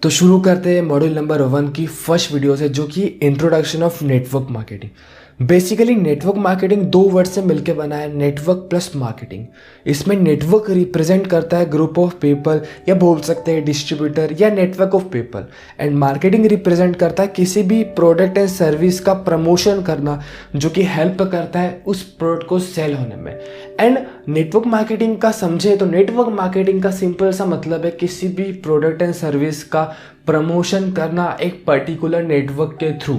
तो शुरू करते हैं मॉड्यूल नंबर 1 की फर्स्ट वीडियो से, जो कि introduction of network marketing. Basically network marketing दो वर्ड से मिलकर बना है, नेटवर्क प्लस मार्केटिंग। इसमें नेटवर्क रिप्रेजेंट करता है ग्रुप ऑफ पीपल, या बोल सकते हैं डिस्ट्रीब्यूटर या network of people, and marketing represent करता है किसी भी प्रोडक्ट एंड सर्विस का प्रमोशन करना, जो कि हेल्प करता है उस प्रोडक्ट को सेल होने में। एंड नेटवर्क मार्केटिंग का समझे तो नेटवर्क मार्केटिंग का सिंपल सा मतलब है किसी भी प्रोडक्ट एंड सर्विस का प्रमोशन करना एक पर्टिकुलर नेटवर्क के थ्रू,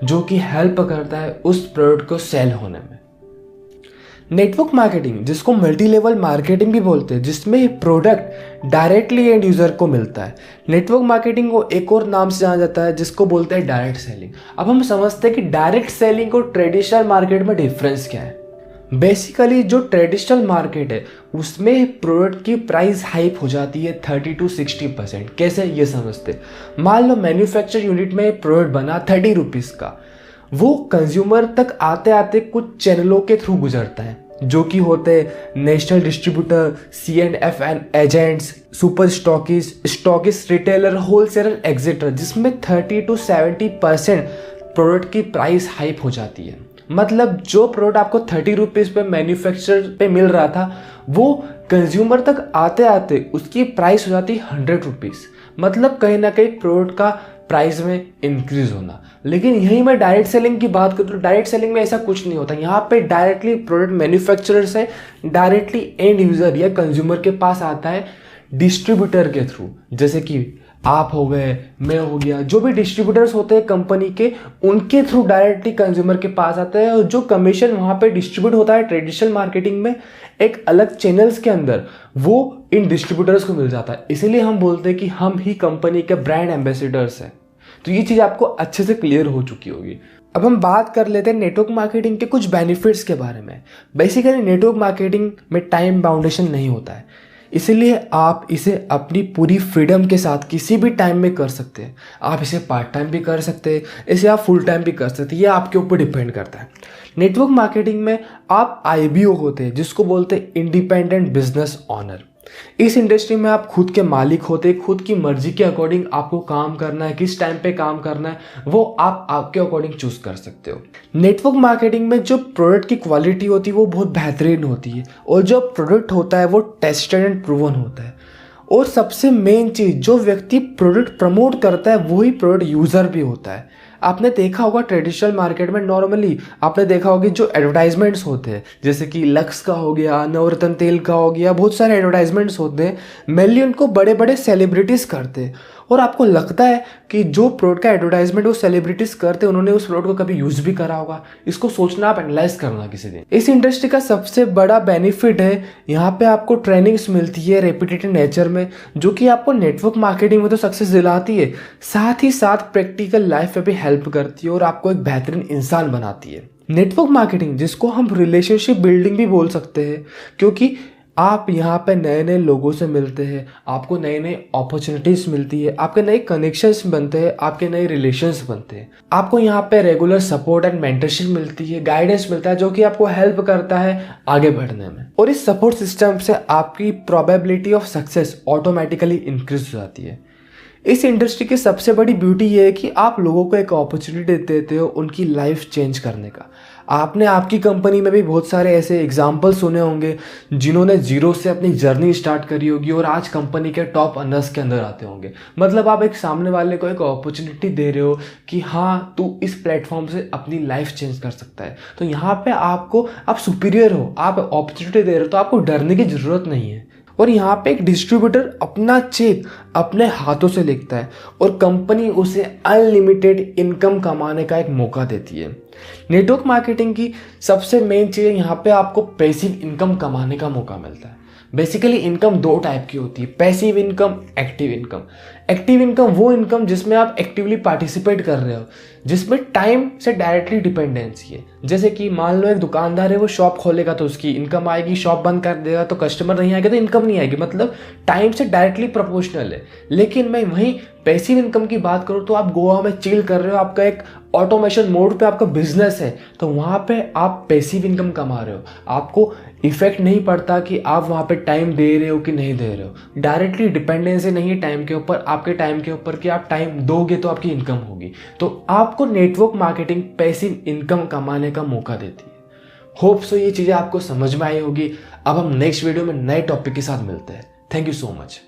जो कि हेल्प करता है उस प्रोडक्ट को सेल होने में। नेटवर्क मार्केटिंग, जिसको मल्टी लेवल मार्केटिंग भी बोलते हैं, जिसमें प्रोडक्ट डायरेक्टली एंड यूजर को मिलता है। नेटवर्क मार्केटिंग को एक और नाम से जाना जाता है जिसको बोलते हैं डायरेक्ट सेलिंग। अब हम समझते हैं कि डायरेक्ट सेलिंग और ट्रेडिशनल मार्केट में डिफरेंस क्या है। बेसिकली जो ट्रेडिशनल मार्केट है उसमें प्रोडक्ट की प्राइस हाइप हो जाती है 30 to 60%। कैसे, ये समझते। मान लो मैन्युफैक्चर यूनिट में प्रोडक्ट बना 30 रुपीज़ का, वो कंज्यूमर तक आते आते कुछ चैनलों के थ्रू गुजरता है, जो कि होते हैं national distributor, C&F agents, super stockist, retailer, wholesaler etcetera, जिसमें 30 to 70% प्रोडक्ट की प्राइस हाइप हो जाती है। मतलब जो प्रोडक्ट आपको 30 रुपीज़ पे मैन्युफैक्चर पे मिल रहा था, वो कंज्यूमर तक आते आते उसकी प्राइस हो जाती 100 रुपीज़। मतलब कहीं ना कहीं प्रोडक्ट का प्राइस में इंक्रीज होना। लेकिन यहीं मैं डायरेक्ट सेलिंग की बात करूँ तो डायरेक्ट सेलिंग में ऐसा कुछ नहीं होता। यहाँ पे डायरेक्टली प्रोडक्ट मैन्युफैक्चरर से डायरेक्टली एंड यूज़र या कंज्यूमर के पास आता है डिस्ट्रीब्यूटर के थ्रू। जैसे कि आप हो गए, मैं हो गया, जो भी डिस्ट्रीब्यूटर्स होते हैं कंपनी के, उनके थ्रू डायरेक्टली कंज्यूमर के पास आता है। और जो कमीशन वहाँ पे डिस्ट्रीब्यूट होता है ट्रेडिशनल मार्केटिंग में एक अलग चैनल्स के अंदर, वो इन डिस्ट्रीब्यूटर्स को मिल जाता है। इसीलिए हम बोलते हैं कि हम ही कंपनी के ब्रांड एम्बेसडर्स हैं। तो ये चीज़ आपको अच्छे से क्लियर हो चुकी होगी। अब हम बात कर लेते हैं नेटवर्क मार्केटिंग के कुछ बेनिफिट्स के बारे में। बेसिकली नेटवर्क मार्केटिंग में टाइम बाउंडेशन नहीं होता है, इसलिए आप इसे अपनी पूरी फ्रीडम के साथ किसी भी टाइम में कर सकते हैं। आप इसे पार्ट टाइम भी कर सकते हैं, इसे आप फुल टाइम भी कर सकते हैं, ये आपके ऊपर डिपेंड करता है। नेटवर्क मार्केटिंग में आप IBO होते हैं, जिसको बोलते हैं इंडिपेंडेंट बिजनेस ऑनर। इस इंडस्ट्री में आप खुद के मालिक होते हैं, खुद की मर्जी के अकॉर्डिंग आपको काम करना है, किस टाइम पे काम करना है वो आप आपके अकॉर्डिंग चूज कर सकते हो। नेटवर्क मार्केटिंग में जो प्रोडक्ट की क्वालिटी होती है वो बहुत बेहतरीन होती है, और जो प्रोडक्ट होता है वो टेस्टेड एंड प्रूवन होता है। और सबसे मेन चीज, जो व्यक्ति प्रोडक्ट प्रमोट करता है वही प्रोडक्ट यूजर भी होता है। आपने देखा होगा ट्रेडिशनल मार्केट में नॉर्मली आपने देखा होगा जो एडवर्टाइजमेंट्स होते हैं, जैसे कि लक्स का हो गया, नवरत्न तेल का हो गया, बहुत सारे एडवर्टाइजमेंट्स होते हैं। मेनली उनको बड़े बड़े सेलिब्रिटीज़ करते हैं। और आपको लगता है कि जो प्रोडक्ट का एडवर्टाइजमेंट वो सेलिब्रिटीज़ करते हैं, उन्होंने उस प्रोडक्ट को कभी यूज़ भी करा होगा? इसको सोचना, आप एनालाइज करना किसी दिन। इस इंडस्ट्री का सबसे बड़ा बेनिफिट है, यहाँ पे आपको ट्रेनिंग्स मिलती है रेपिटेटिव नेचर में, जो कि आपको नेटवर्क मार्केटिंग में तो सक्सेस दिलाती है, साथ ही साथ प्रैक्टिकल लाइफ में भी हेल्प करती है और आपको एक बेहतरीन इंसान बनाती है। नेटवर्क मार्केटिंग, जिसको हम रिलेशनशिप बिल्डिंग भी बोल सकते हैं, क्योंकि आप यहाँ पे नए नए लोगों से मिलते हैं, आपको नए नए अपॉर्चुनिटीज मिलती है, आपके नए कनेक्शंस बनते हैं, आपके नए रिलेशंस बनते हैं। आपको यहाँ पे रेगुलर सपोर्ट एंड मेंटरशिप मिलती है, गाइडेंस मिलता है, जो कि आपको हेल्प करता है आगे बढ़ने में। और इस सपोर्ट सिस्टम से आपकी probability of success automatically increase हो जाती है। इस इंडस्ट्री की सबसे बड़ी ब्यूटी ये है कि आप लोगों को एक अपॉर्चुनिटी देते हो उनकी लाइफ चेंज करने का। आपने आपकी कंपनी में भी बहुत सारे ऐसे एग्जाम्पल सुने होंगे जिन्होंने जीरो से अपनी जर्नी स्टार्ट करी होगी और आज कंपनी के टॉप अर्नर्स के अंदर आते होंगे। मतलब आप एक सामने वाले को एक अपॉर्चुनिटी दे रहे हो कि हाँ, तू इस प्लेटफॉर्म से अपनी लाइफ चेंज कर सकता है। तो यहाँ पे आप सुपीरियर हो, आप अपॉर्चुनिटी दे रहे हो, तो आपको डरने की जरूरत नहीं है। और यहाँ पे एक डिस्ट्रीब्यूटर अपना चेक अपने हाथों से लिखता है और कंपनी उसे अनलिमिटेड इनकम कमाने का एक मौका देती है। नेटवर्क मार्केटिंग की सबसे मेन चीज़, यहाँ पे आपको पैसिव इनकम कमाने का मौका मिलता है। बेसिकली इनकम दो टाइप की होती है, passive income, active income. Active income वो इनकम जिसमें आप एक्टिवली पार्टिसिपेट कर रहे हो, जिसमें टाइम से डायरेक्टली डिपेंडेंसी है। जैसे कि मान लो एक दुकानदार है, वो शॉप खोलेगा तो उसकी इनकम आएगी, शॉप बंद कर देगा तो कस्टमर नहीं आएगा तो इनकम नहीं आएगी। मतलब टाइम से डायरेक्टली प्रोपोर्शनल है। लेकिन मैं वहीं पैसिव इनकम की बात करूँ तो आप गोवा में चिल कर रहे हो, आपका एक ऑटोमेशन मोड पे आपका बिजनेस है, तो वहाँ पे आप पैसिव इनकम कमा रहे हो। आपको इफेक्ट नहीं पड़ता कि आप वहाँ पे टाइम दे रहे हो कि नहीं दे रहे हो। डायरेक्टली डिपेंडेंसी नहीं है टाइम के ऊपर, आप आपके टाइम के ऊपर कि आप टाइम दोगे तो आपकी इनकम होगी। तो आपको नेटवर्क मार्केटिंग पैसिव इनकम कमाने का मौका देती है। होप सो ये चीज़ें आपको समझ में आई होगी। अब हम नेक्स्ट वीडियो में नए टॉपिक के साथ मिलते हैं। Thank you so much.